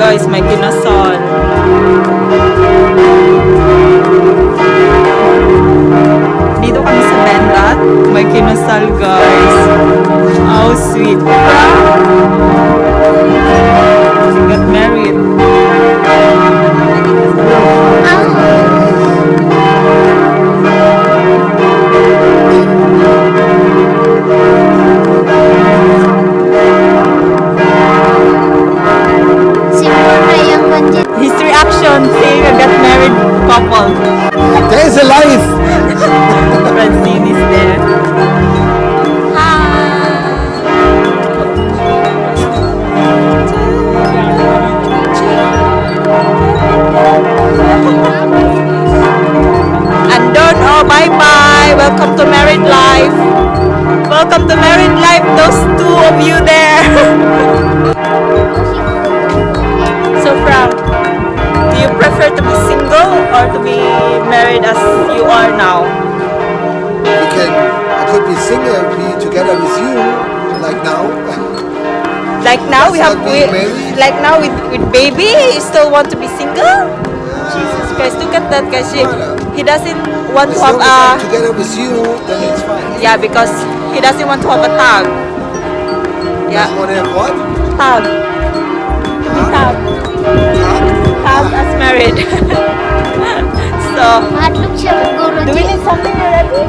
guys, may kinasal. Dito kami sa Bendat. May kinasal guys. How sweet. She got married. His reaction saying I got married couple. There's a life. Francine is there. And don't, oh, bye-bye. Welcome to married life. Welcome to married life, those two of you there. So, Frank, do you prefer to be single or to be married as you are now? I could be single, be together with you, like now. Like now That's not being married. like now with baby, you still want to be single? Jesus Christ, look at that guy. He doesn't want As to have long as I'm a together with you, then it's fine. yeah, because he doesn't want to have a tag. Yeah, Doesn't want to have what? tag. Huh? Tag as married. So, do we need something already?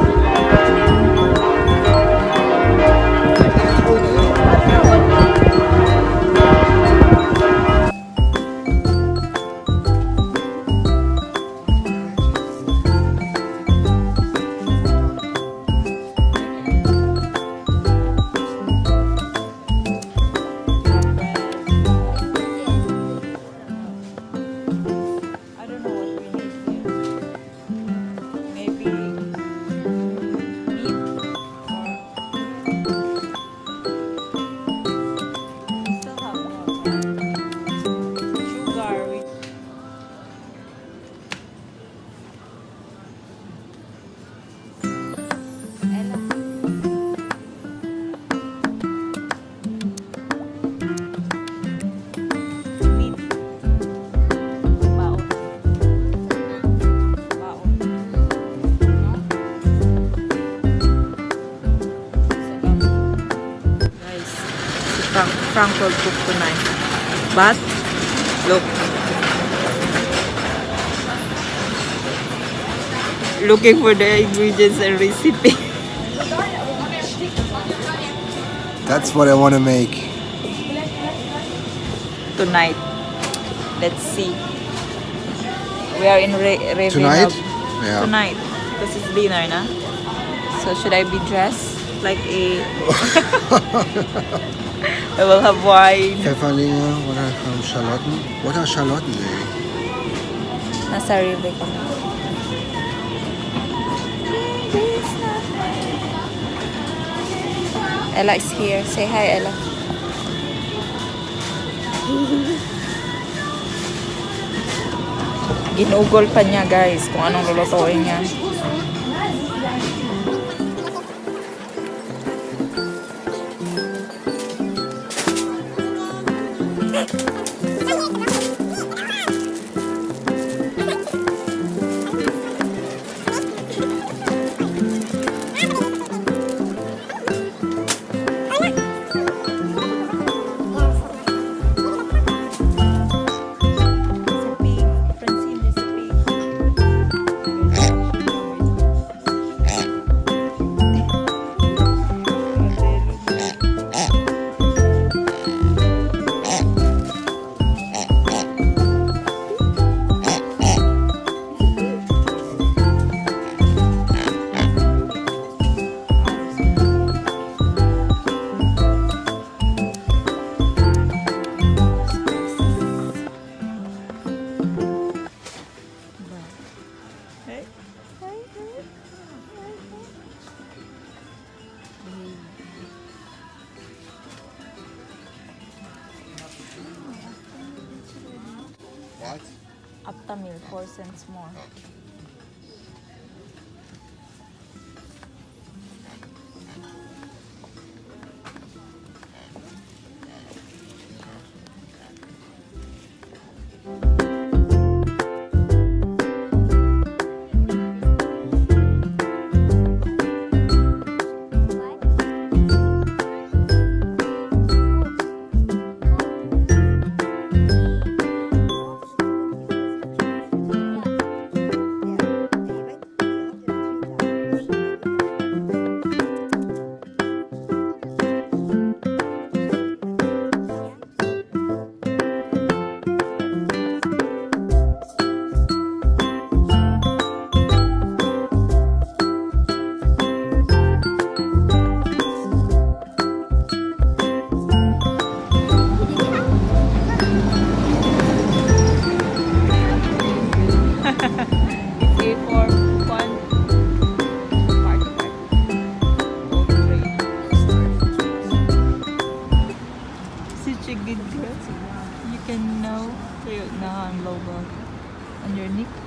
Frank will cook tonight. But look, looking for the ingredients and recipe. That's what I want to make. Tonight, let's see. We are in Ravena. Tonight? Yeah. Tonight, because it's dinner, na. So should I be dressed like a? I will have wine. Pfefferlinge oder Schalotten. What are Schalotten? Nasa river ko. Ella is here. Say hi, Ella. Ginugol pa niya, guys, kung anong lulutuin niya. What? Aptamil, 4 cents more.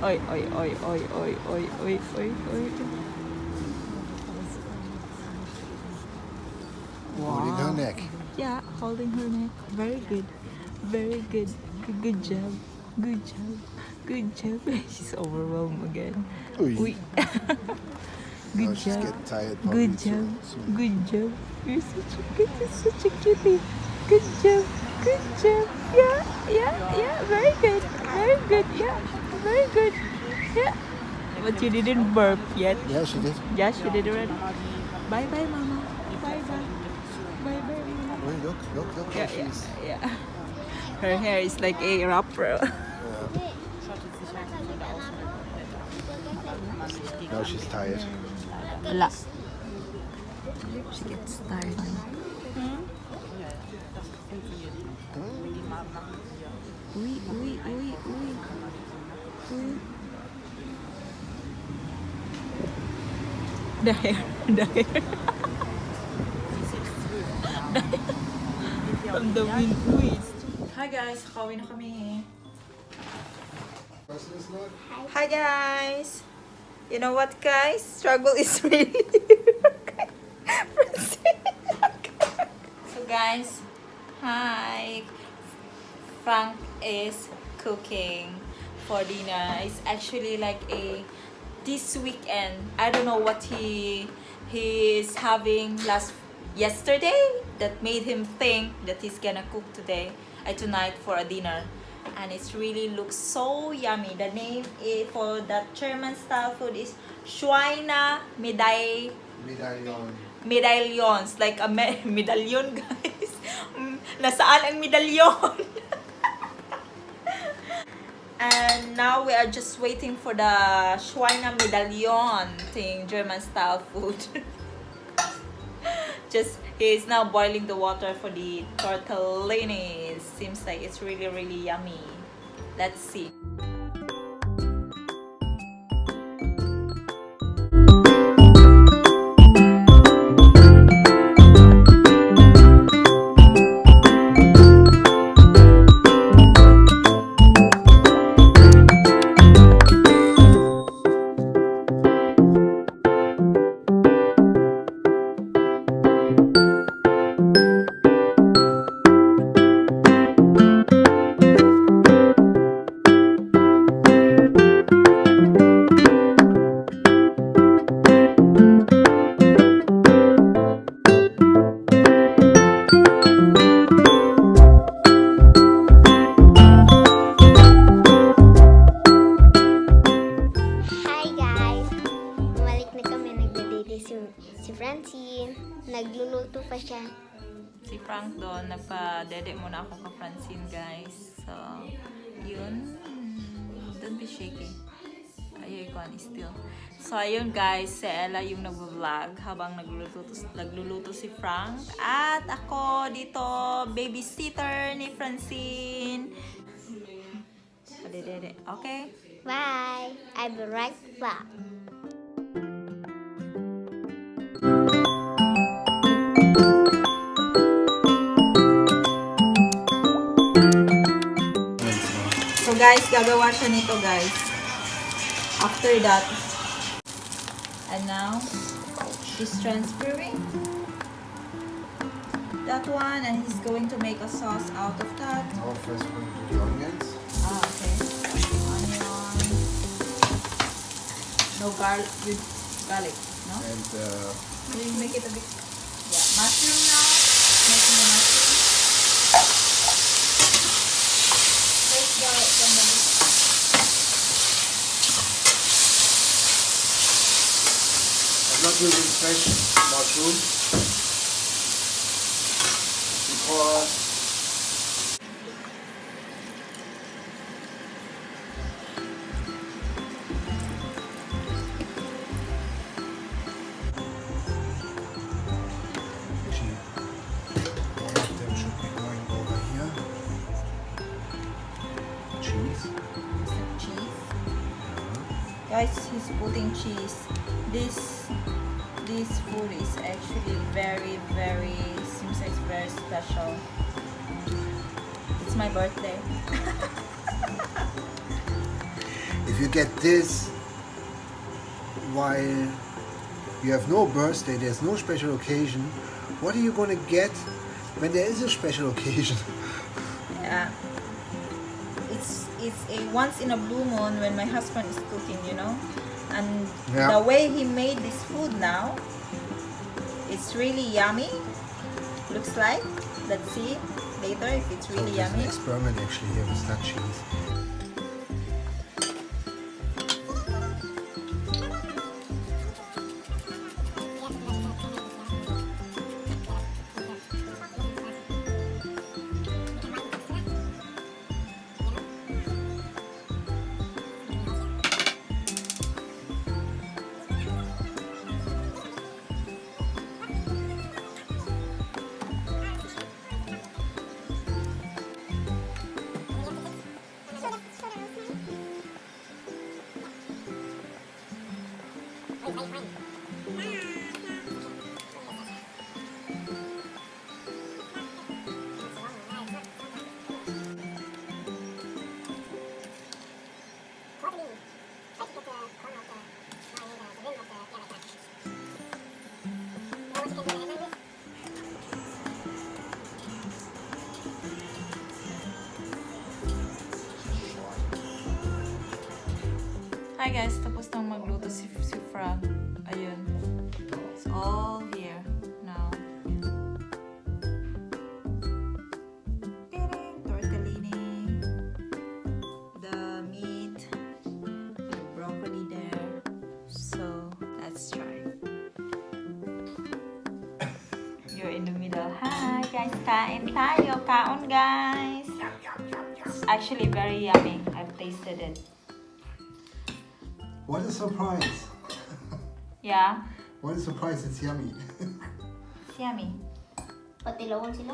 Oi, oi, oi, oi, oi, oi, oi, oi, oi. Holding her neck. Yeah, holding her neck. Very good. Very good. Good job. Good job. Good job. She's overwhelmed again. Ui. Ui. Good Oh, she's job. getting tired probably. Good job. soon. Good job. You're such a cutie. Good job. Good job. Yeah, yeah, yeah. Very good. Very good. Yeah. Very good. Yeah. But you didn't burp yet. Yeah, she did. Yeah, she did already. Bye bye, mama. Bye bye. Bye bye, mama. Wait, look how Yeah, she's. yeah, yeah. Her hair is like a rapper. Now she's tired. Wala. She gets tired. Uy, uy, uy, uy. Uy. The hair. The hair. From the wind. Uy. Hi guys, kawin na kami. Hi guys. You know what guys? Struggle is really So guys, hi. Frank is cooking for dinner. It's actually like this weekend. I don't know what he's having yesterday that made him think that he's gonna cook tonight for a dinner. And it really looks so yummy. The name for that German style food is Schweine Medaillons. Like a medallion, guys. Nasaan ang medallion? And now we are just waiting for the Schweine Medaillon thing, German style food. He's now boiling the water for the tortellini. Seems like it's really, really yummy. Let's see. Nagluluto pa siya. Si Frank doon, nagpa-dede muna ako ka Francine, guys. So, yun. Don't be shaky. Ayaw ko still. So, ayun guys, si Ella yung nag-vlog habang nagluluto si Frank. At ako dito, babysitter ni Francine. Dede. Okay? Bye! I'll be right back. So guys, gagawa siya nito guys. After that. And now, she's transferring that one and he's going to make a sauce out of that. Oh, first we're going to do the onions. Ah, okay. Onion. No garlic, no? And You make it a bit, yeah, mushroom now. Making the mushroom. First I'm not using fresh mushroom because guys, he's putting cheese. This food is actually very seems like it's very special. It's my birthday. if you get this while you have no birthday, there's no special occasion, what are you gonna get when there is a special occasion? Yeah. It's a once in a blue moon when my husband is cooking, you know. And Yeah. the way he made this food now, it's really yummy. Looks like. Let's see later if it's So really there's an yummy. experiment actually here with that cheese. Hi guys, tapos nang magluto si Frank. Ayun. It's all here now. Piring, tortellini, the meat, the broccoli there. So let's try. You're in the middle. Hi guys, kain tayo. Kaon guys. It's actually very yummy. I've tasted it. What a surprise! Yeah, What a surprise, it's yummy. it's yummy. Patilawan sila.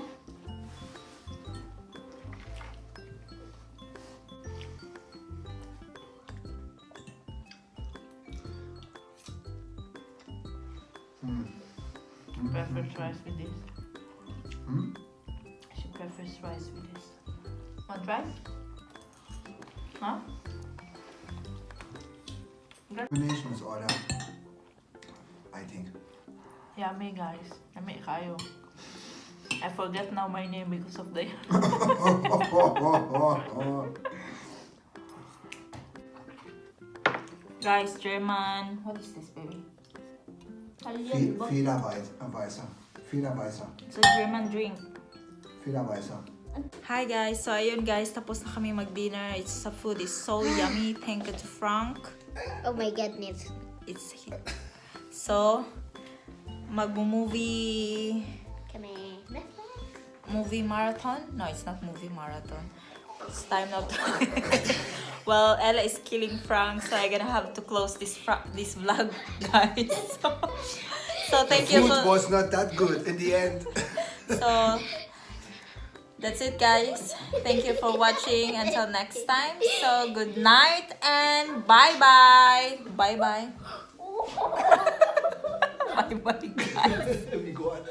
Prefers rice with this. Hmm? She prefers rice with this. Want rice? Huh? Combination is order, I think. Yummy guys. Yummy kayo. I forget now my name because of the... Guys, German. What is this, baby? Federweißer. Federweißer. It's a German drink. Federweißer. Hi guys. So ayun guys, tapos na kami mag-dinner. It's the food is so yummy. Thank you to Frank. Oh my goodness. It's so mag-movie movie marathon. No, it's not movie marathon. It's time now to well, Ella is killing Frank, so I'm gonna have to close this vlog, guys. So thank The you food for was not that good in the end. so that's it guys. Thank you for watching. Until next time. So good night and bye bye. Bye bye. Bye bye guys. We go on.